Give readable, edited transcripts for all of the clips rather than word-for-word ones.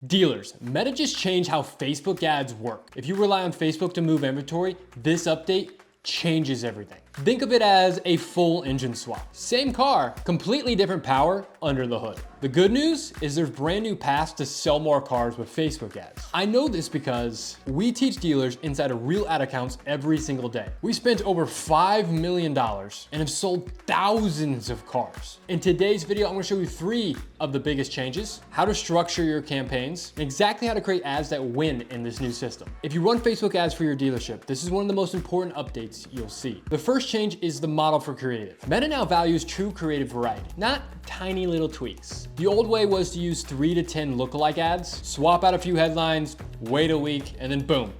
Dealers, Meta just changed how Facebook ads work. If you rely on Facebook to move inventory, this update changes everything. Think of it as a full engine swap. Same car, completely different power under the hood. The good news is there's brand new paths to sell more cars with Facebook ads. I know this because we teach dealers inside of real ad accounts every single day. We spent over $5 million and have sold thousands of cars. In today's video, I'm gonna show you 3 of the biggest changes, how to structure your campaigns, and exactly how to create ads that win in this new system. If you run Facebook ads for your dealership, this is one of the most important updates you'll see. The first change is the model for creative. Meta now values true creative variety, not tiny little tweaks. The old way was to use 3 to 10 lookalike ads, swap out a few headlines, wait a week, and then boom,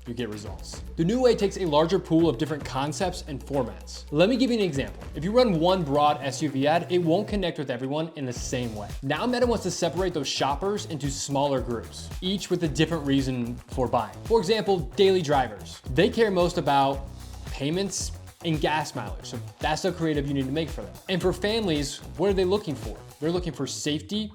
you get results. The new way takes a larger pool of different concepts and formats. Let me give you an example. If you run one broad SUV ad, it won't connect with everyone in the same way. Now Meta wants to separate those shoppers into smaller groups, each with a different reason for buying. For example, daily drivers. They care most about payments and gas mileage. So that's the creative you need to make for them. And for families, what are they looking for? They're looking for safety,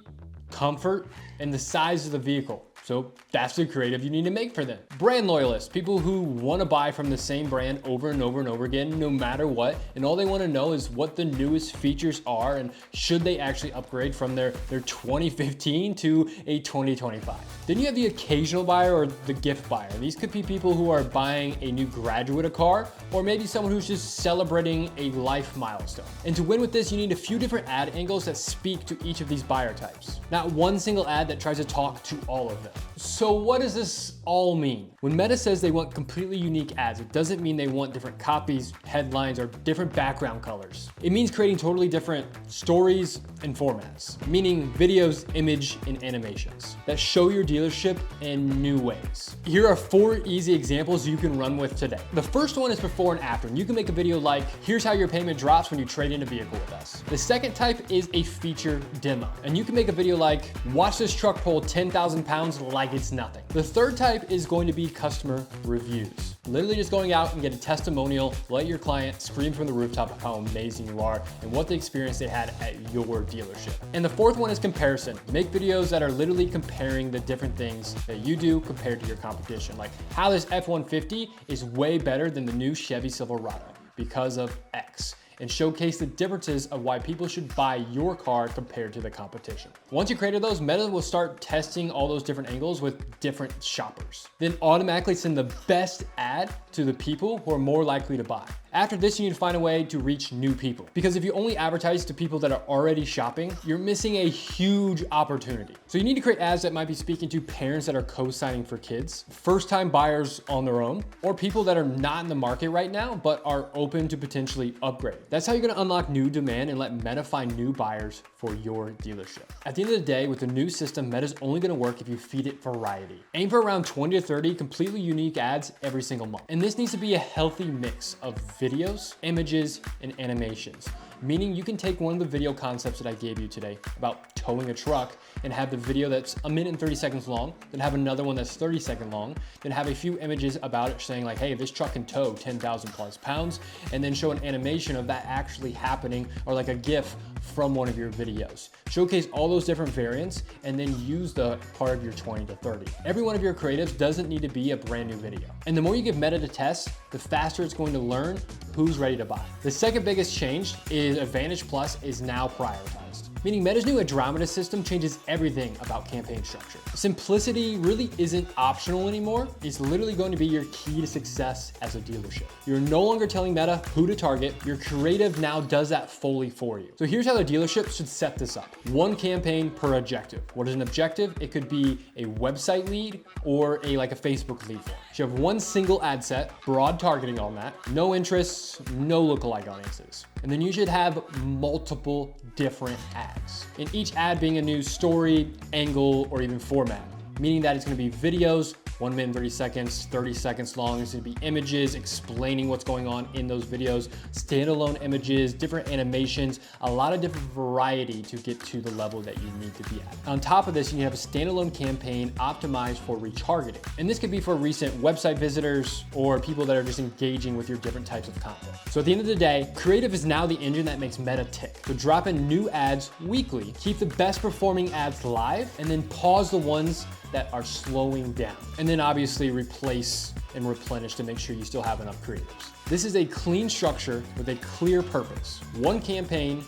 comfort, and the size of the vehicle. So that's the creative you need to make for them. Brand loyalists, people who want to buy from the same brand over and over and over again, no matter what. And all they want to know is what the newest features are and should they actually upgrade from their 2015 to a 2025. Then you have the occasional buyer or the gift buyer. These could be people who are buying a new graduate a car, or maybe someone who's just celebrating a life milestone. And to win with this, you need a few different ad angles that speak to each of these buyer types. Not one single ad that tries to talk to all of them. So what does this all mean? When Meta says they want completely unique ads, it doesn't mean they want different copies, headlines, or different background colors. It means creating totally different stories and formats, meaning videos, image, and animations that show your dealership in new ways. Here are 4 easy examples you can run with today. The first one is before and after, and you can make a video like, here's how your payment drops when you trade in a vehicle with us. The second type is a feature demo, and you can make a video like, watch this truck pull 10,000 pounds like it's nothing. The third type is going to be customer reviews. Literally just going out and get a testimonial, let your client scream from the rooftop of how amazing you are and what the experience they had at your dealership. And the fourth one is comparison. Make videos that are literally comparing the different things that you do compared to your competition. Like how this F-150 is way better than the new Chevy Silverado because of X, and showcase the differences of why people should buy your car compared to the competition. Once you created those, Meta will start testing all those different angles with different shoppers. Then automatically send the best ad to the people who are more likely to buy. After this, you need to find a way to reach new people. Because if you only advertise to people that are already shopping, you're missing a huge opportunity. So you need to create ads that might be speaking to parents that are co-signing for kids, first-time buyers on their own, or people that are not in the market right now, but are open to potentially upgrade. That's how you're gonna unlock new demand and let Meta find new buyers for your dealership. At the end of the day, with the new system, Meta's only gonna work if you feed it variety. Aim for around 20 to 30 completely unique ads every single month. And this needs to be a healthy mix of videos, images, and animations. Meaning you can take one of the video concepts that I gave you today about towing a truck and have the video that's 1 minute and 30 seconds long, then have another one that's 30 seconds long, then have a few images about it saying like, hey, this truck can tow 10,000 plus pounds, and then show an animation of that actually happening, or like a GIF from one of your videos. Showcase all those different variants and then use the part of your 20 to 30. Every one of your creatives doesn't need to be a brand new video. And the more you give Meta to test, the faster it's going to learn who's ready to buy. The second biggest change is Advantage Plus is now prioritized. Meaning Meta's new Andromeda system changes everything about campaign structure. Simplicity really isn't optional anymore. It's literally going to be your key to success as a dealership. You're no longer telling Meta who to target. Your creative now does that fully for you. So here's how the dealership should set this up. 1 campaign per objective. What is an objective? It could be a website lead or like a Facebook lead form. So you have 1 single ad set, broad targeting on that, no interests, no lookalike audiences. And then you should have multiple different ads. And each ad being a new story, angle, or even format, meaning that it's gonna be videos, 1 minute, 30 seconds, 30 seconds long. There's gonna be images explaining what's going on in those videos, standalone images, different animations, a lot of different variety to get to the level that you need to be at. On top of this, you have a standalone campaign optimized for retargeting. And this could be for recent website visitors or people that are just engaging with your different types of content. So at the end of the day, creative is now the engine that makes Meta tick. So drop in new ads weekly, keep the best performing ads live, and then pause the ones that are slowing down. And then obviously replace and replenish to make sure you still have enough creatives. This is a clean structure with a clear purpose. One campaign,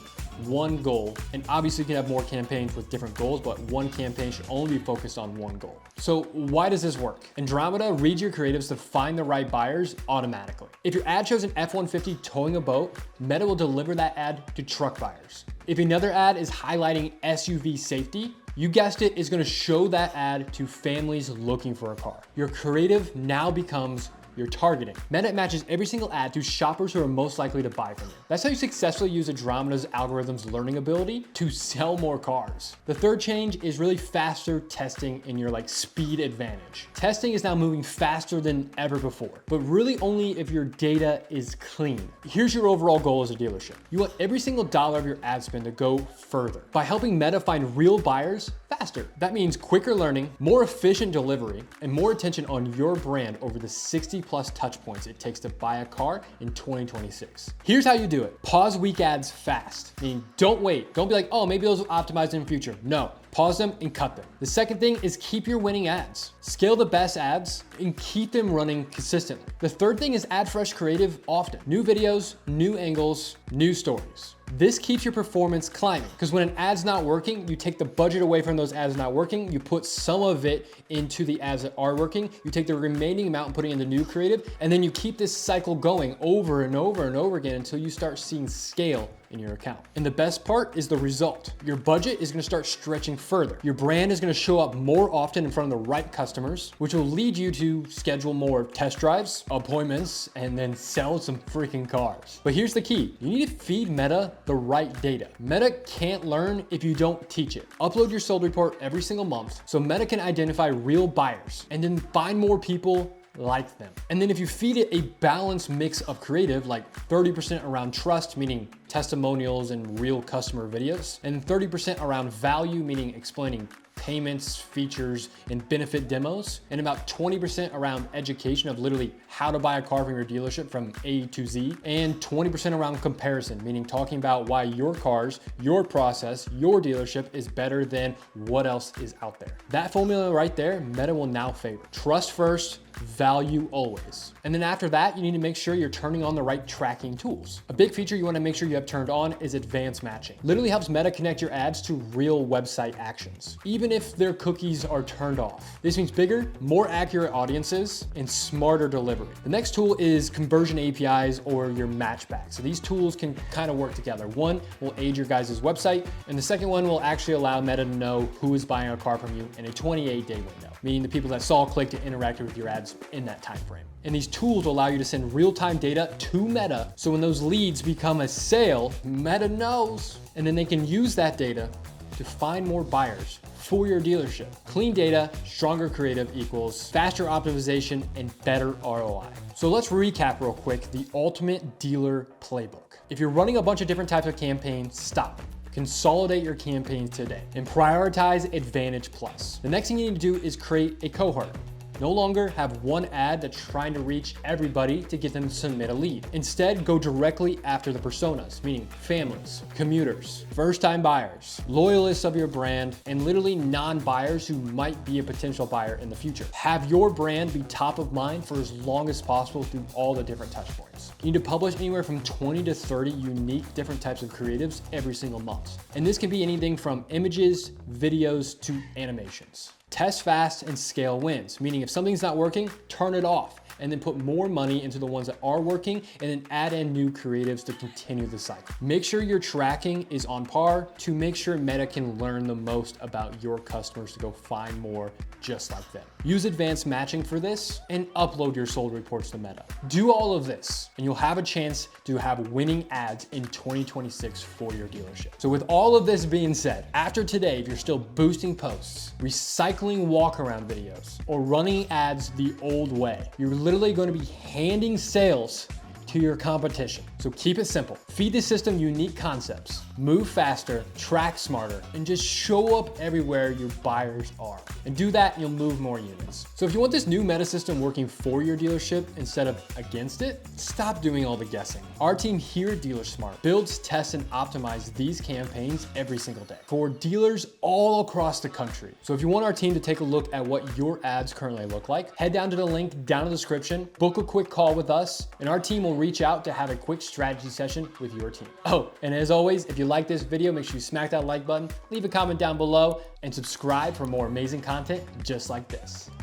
one goal, and obviously you can have more campaigns with different goals, but one campaign should only be focused on one goal. So why does this work? Andromeda reads your creatives to find the right buyers automatically. If your ad shows an F-150 towing a boat, Meta will deliver that ad to truck buyers. If another ad is highlighting SUV safety, you guessed it, is gonna show that ad to families looking for a car. Your creative now becomes your targeting. Meta matches every single ad to shoppers who are most likely to buy from you. That's how you successfully use Andromeda's algorithm's learning ability to sell more cars. The third change is really faster testing in your speed advantage. Testing is now moving faster than ever before, but really only if your data is clean. Here's your overall goal as a dealership. You want every single dollar of your ad spend to go further by helping Meta find real buyers faster. That means quicker learning, more efficient delivery, and more attention on your brand over the 60+ touch points it takes to buy a car in 2026. Here's how you do it. Pause weak ads fast. Meaning don't wait. Don't be like, oh, maybe those will optimize in the future. No. Pause them and cut them. The second thing is keep your winning ads. Scale the best ads and keep them running consistently. The third thing is add fresh creative often. New videos, new angles, new stories. This keeps your performance climbing because when an ad's not working, you take the budget away from those ads not working, you put some of it into the ads that are working, you take the remaining amount and put it into new creative, and then you keep this cycle going over and over and over again until you start seeing scale in your account. And the best part is the result. Your budget is gonna start stretching further. Your brand is gonna show up more often in front of the right customers, which will lead you to schedule more test drives, appointments, and then sell some freaking cars. But here's the key. You need to feed Meta the right data. Meta can't learn if you don't teach it. Upload your sold report every single month so Meta can identify real buyers and then find more people like them. And then if you feed it a balanced mix of creative, like 30% around trust, meaning testimonials and real customer videos, and 30% around value, meaning explaining payments, features, and benefit demos, and about 20% around education of literally how to buy a car from your dealership from A to Z, and 20% around comparison, meaning talking about why your cars, your process, your dealership is better than what else is out there. That formula right there, Meta will now favor. Trust first, value always. And then after that, you need to make sure you're turning on the right tracking tools. A big feature you want to make sure you have turned on is advanced matching. Literally helps Meta connect your ads to real website actions, even if their cookies are turned off. This means bigger, more accurate audiences and smarter delivery. The next tool is conversion APIs or your matchback. So these tools can kind of work together. One will aid your guys' website, and the second one will actually allow Meta to know who is buying a car from you in a 28-day window, meaning the people that saw, clicked, and interacted with your ads in that time frame. And these tools allow you to send real-time data to Meta, so when those leads become a sale, Meta knows, and then they can use that data to find more buyers for your dealership. Clean data, stronger creative equals faster optimization and better ROI. So let's recap real quick the ultimate dealer playbook. If you're running a bunch of different types of campaigns, stop. Consolidate your campaigns today and prioritize Advantage Plus. The next thing you need to do is create a cohort. No longer have one ad that's trying to reach everybody to get them to submit a lead. Instead, go directly after the personas, meaning families, commuters, first-time buyers, loyalists of your brand, and literally non-buyers who might be a potential buyer in the future. Have your brand be top of mind for as long as possible through all the different touch points. You need to publish anywhere from 20 to 30 unique different types of creatives every single month. And this can be anything from images, videos, to animations. Test fast and scale wins, meaning if something's not working, turn it off and then put more money into the ones that are working, and then add in new creatives to continue the cycle. Make sure your tracking is on par to make sure Meta can learn the most about your customers to go find more just like them. Use advanced matching for this and upload your sold reports to Meta. Do all of this and you'll have a chance to have winning ads in 2026 for your dealership. So with all of this being said, after today, if you're still boosting posts, recycling walk-around videos, or running ads the old way, you're literally going to be handing sales to your competition. So keep it simple. Feed the system unique concepts, move faster, track smarter, and just show up everywhere your buyers are. And do that, and you'll move more units. So if you want this new meta system working for your dealership instead of against it, stop doing all the guessing. Our team here at DealerSmart builds, tests, and optimizes these campaigns every single day for dealers all across the country. So if you want our team to take a look at what your ads currently look like, head down to the link down in the description, book a quick call with us, and our team will reach out to have a quick strategy session with your team. Oh, and as always, if you like this video, make sure you smack that like button, leave a comment down below, and subscribe for more amazing content just like this.